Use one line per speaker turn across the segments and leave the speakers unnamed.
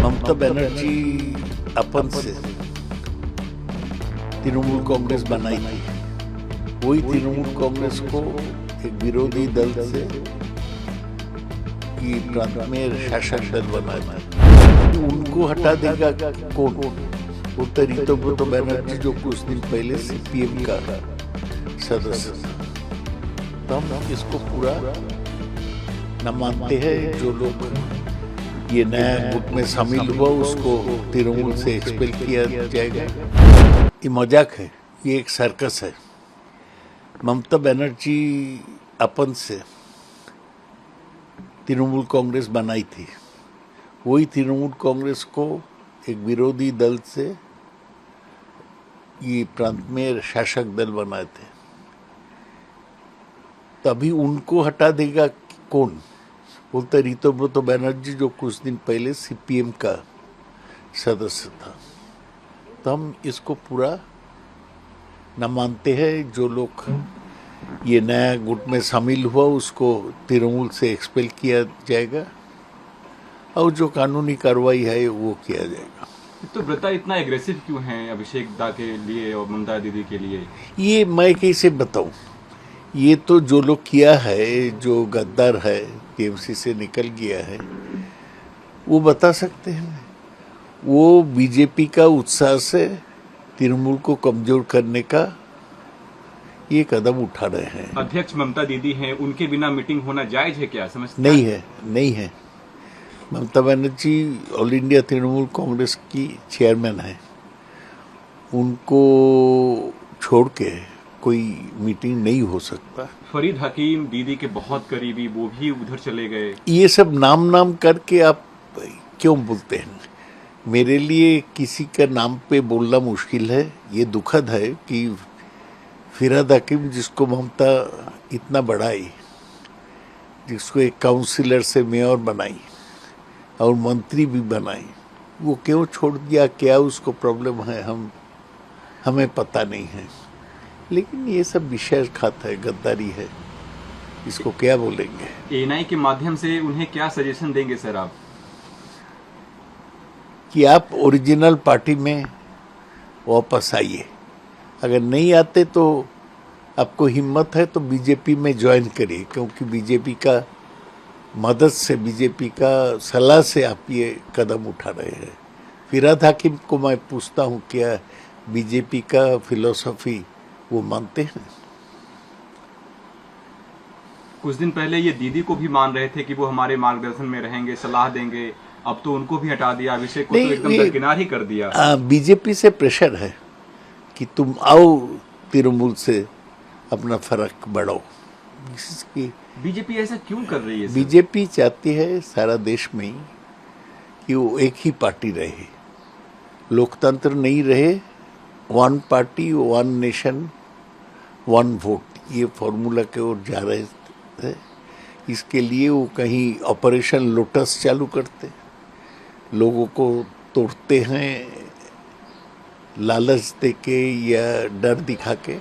ममता बनर्जी अपन से तृणमूल कांग्रेस बनाई थी। वही तृणमूल कांग्रेस को एक विरोधी दल से ये प्रांत में शासक दल बनाया। उनको हटा देगा कौन? वो ऋतुव्रत बनर्जी जो कुछ दिन पहले सीपीएम का सदस्य था। तो हम इसको पूरा न मानते हैं। जो लोग ये नया गुट में शामिल हुआ उसको तृणमूल से एक्सपेल किया जाएगा। ये मजाक है, ये एक सर्कस है। ममता बनर्जी अपन से तृणमूल कांग्रेस बनाई थी। वही तृणमूल कांग्रेस को एक विरोधी दल से ये प्रांत में शासक दल बनाए थे। तभी उनको हटा देगा कौन? बोलते ऋतुव्रत बनर्जी जो कुछ दिन पहले सीपीएम का सदस्य था। तो हम इसको पूरा न मानते हैं। जो लोग ये नया गुट में शामिल हुआ उसको तृणमूल से एक्सपेल किया जाएगा और जो कानूनी कार्रवाई है वो किया जाएगा।
तो व्रता इतना एग्रेसिव क्यों है अभिषेक दा के लिए और ममता दीदी के लिए?
ये मैं कैसे बताऊं? ये तो जो लोग किया है, जो गद्दार है, टीएमसी से निकल गया है, वो बता सकते हैं। वो बीजेपी का उत्साह से तृणमूल को कमजोर करने का ये कदम उठा रहे हैं।
अध्यक्ष ममता दीदी हैं, उनके बिना मीटिंग होना जायज है क्या? समझते
नहीं है, नहीं है। ममता बनर्जी ऑल इंडिया तृणमूल कांग्रेस की चेयरमैन है। उनको छोड़ के कोई मीटिंग नहीं हो सकता।
फरीद हकीम दीदी के बहुत करीबी, वो भी उधर चले गए।
ये सब नाम करके आप क्यों बोलते हैं? मेरे लिए किसी का नाम पे बोलना मुश्किल है। ये दुखद है कि फरीद हकीम जिसको ममता इतना बढ़ाई, जिसको एक काउंसिलर से मेयर बनाई और मंत्री भी बनाई, वो क्यों छोड़ दिया? क्या उसको प्रॉब्लम है? हमें पता नहीं है। लेकिन ये सब विश्वासघात है, गद्दारी है। इसको क्या बोलेंगे?
एएनआई के माध्यम से उन्हें क्या सजेशन देंगे सर आप?
कि आप ओरिजिनल पार्टी में वापस आइए। अगर नहीं आते तो आपको हिम्मत है तो बीजेपी में ज्वाइन करिए, क्योंकि बीजेपी का मदद से, बीजेपी का सलाह से आप ये कदम उठा रहे हैं। फरीद हकीम को मैं पूछता हूँ, क्या बीजेपी का फिलॉसफी वो मानते हैं?
कुछ दिन पहले ये दीदी को भी मान रहे थे कि वो हमारे मार्गदर्शन में रहेंगे, सलाह देंगे। अब तो उनको भी हटा दिया, अभिषेक को तो एकदम दरकिनार ही कर दिया।
बीजेपी से प्रेशर है कि तुम आओ तृणमूल से अपना फर्क बढ़ाओ।
बीजेपी ऐसा क्यों कर रही है?
बीजेपी चाहती है सारा देश में कि वो एक ही पार्टी रहे, लोकतंत्र नहीं रहे, one party one nation one vote, ये फॉर्मूला के ओर जा रहे थे। इसके लिए वो कहीं ऑपरेशन लोटस चालू करते, लोगों को तोड़ते हैं लालच देके या डर दिखा के।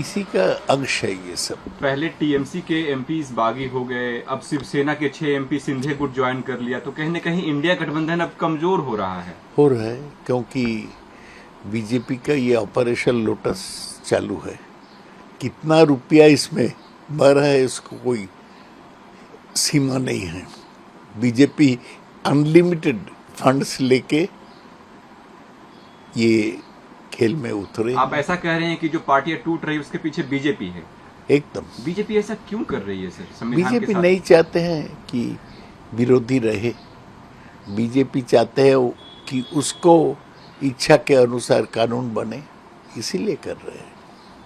इसी का अंश है ये सब।
पहले टीएमसी के एमपीज बागी हो गए, अब शिवसेना के 6 एमपी सिंधे गुट ज्वाइन कर लिया। तो कहीं न कहीं इंडिया गठबंधन अब कमजोर हो रहा है।
क्योंकि बीजेपी का ये ऑपरेशन लोटस चालू है। कितना रुपया इसमें भर है इसको कोई सीमा नहीं है। बीजेपी अनलिमिटेड फंड्स लेके ये खेल में उतरे।
आप ऐसा कह रहे हैं कि जो पार्टियां टूट रही है उसके पीछे बीजेपी है?
एकदम।
बीजेपी ऐसा क्यों कर रही है सर? संविधान के
बीजेपी
साथ
नहीं चाहते हैं कि विरोधी रहे। बीजेपी चाहते हैं कि उसको इच्छा के अनुसार कानून बने, इसीलिए कर रहे हैं।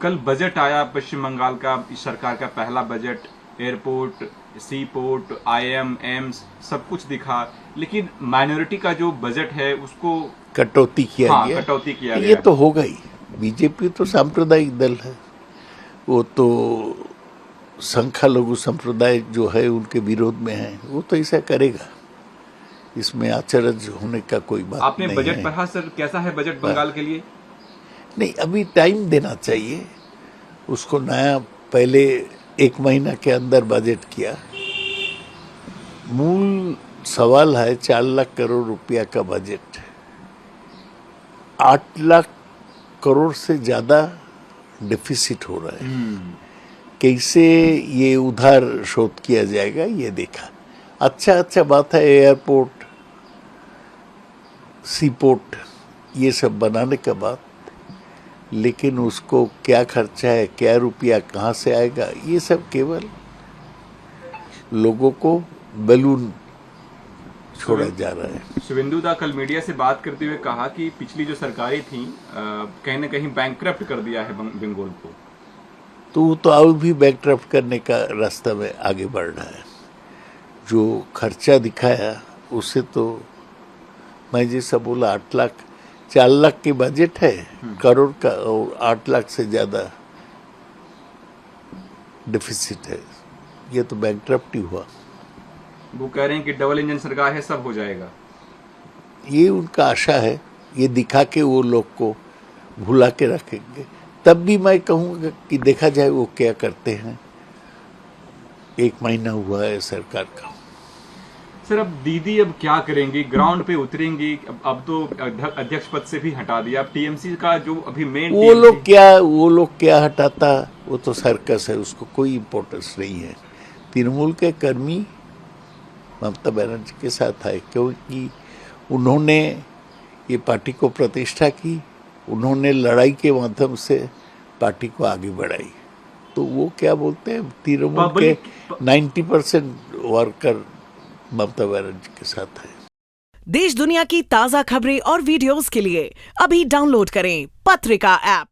कल बजट आया पश्चिम बंगाल का, इस सरकार का पहला बजट। एयरपोर्ट, सी पोर्ट, आईएम, एम्स सब कुछ दिखा, लेकिन माइनॉरिटी का जो बजट है उसको
कटौती किया गया।
कटौती किया गया।
ये तो होगा ही। बीजेपी तो सांप्रदायिक दल है। वो तो संख्यालघु संप्रदाय जो है उनके विरोध में है, वो तो ऐसा करेगा। इसमें आश्चर्य होने का कोई बात
आपने
नहीं
बजट
है।
पढ़ा सर? कैसा है बजट बंगाल के लिए?
नहीं, अभी टाइम देना चाहिए उसको। नया पहले 1 महीना के अंदर बजट किया। मूल सवाल है 4 लाख करोड़ रुपया का बजट, 8 लाख करोड़ से ज्यादा डिफिसिट हो रहा है। कैसे ये उधार शोध किया जाएगा ये देखा। अच्छा बात है एयरपोर्ट, सी पोर्ट ये सब बनाने के बाद, लेकिन उसको क्या खर्चा है, क्या रुपया कहाँ से आएगा, ये सब केवल लोगों को बैलून छोड़ा जा रहा है।
शुभेंदु दा कल मीडिया से बात करते हुए कहा कि पिछली जो सरकारें थी कहीं ना कहीं बैंकक्रप्ट कर दिया है बंगाल को।
तो वो तो और भी बैंकक्रप्ट करने का रास्ता में आगे बढ़ रहा है। जो खर्चा दिखाया उससे तो मैं जैसा बोला 8 लाख 4 लाख की बजट है करोड़ का, और 8 लाख से ज्यादा डिफिसिट है, ये तो बैंकक्रप्ट ही हुआ।
वो कह रहे हैं कि डबल इंजन सरकार है, सब हो जाएगा।
ये उनका आशा है, ये दिखा के वो लोग को भुला के रखेंगे। तब भी मैं कहूँगा कि देखा जाए वो क्या करते हैं। 1 महीना हुआ है सरकार का।
सर अब दीदी अब क्या करेंगी, ग्राउंड पे उतरेंगी? अब तो अध्यक्ष पद से भी हटा दिया। अब टीएमसी का जो अभी मेन
वो लोग क्या हटाता, वो तो सर्कस है, उसको कोई इम्पोर्टेंस नहीं है। तृणमूल के कर्मी ममता बनर्जी के साथ आए क्योंकि उन्होंने ये पार्टी को प्रतिष्ठा की, उन्होंने लड़ाई के माध्यम से पार्टी को आगे बढ़ाई। तो वो क्या बोलते हैं, तृणमूल के 90% वर्कर ममता बनर्जी के साथ है।
देश दुनिया की ताजा खबरें और वीडियोस के लिए अभी डाउनलोड करें पत्रिका ऐप।